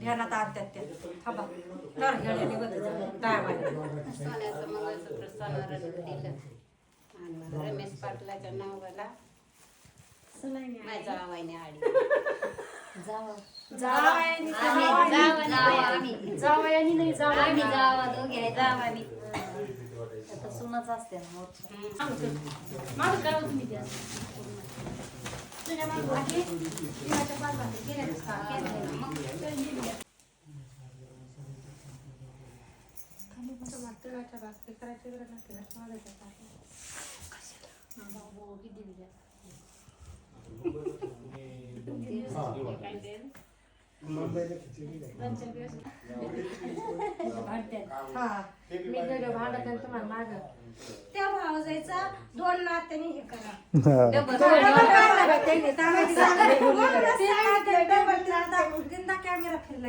ध्यानात आणतात त्या थांबा नर घेणे निघत सोन्याचं मंगळसूत्र सोनार दिलं आणि रमेश पाटलाच्या नावाला माझ्या जावाईने आडी जावयानी नाही आम्ही जावा दोघे जावा मी सुनाच असते ना माझं काय होतं मी त्या तुझ्या मागं आहे देवाच्या पालवाने गेल्या तळाच्या भाकरी करायची गरज नसते ना माझ्या त्या भावजायचा 2 नात्याने हे करा कॅमेरा फिरला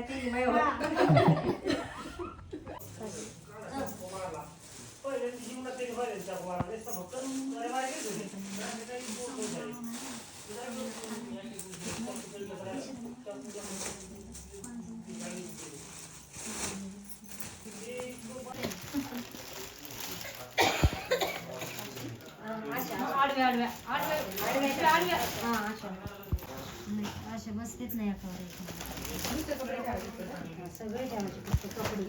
अशा बसतेच नाही सगळे ठेवायचे कपडे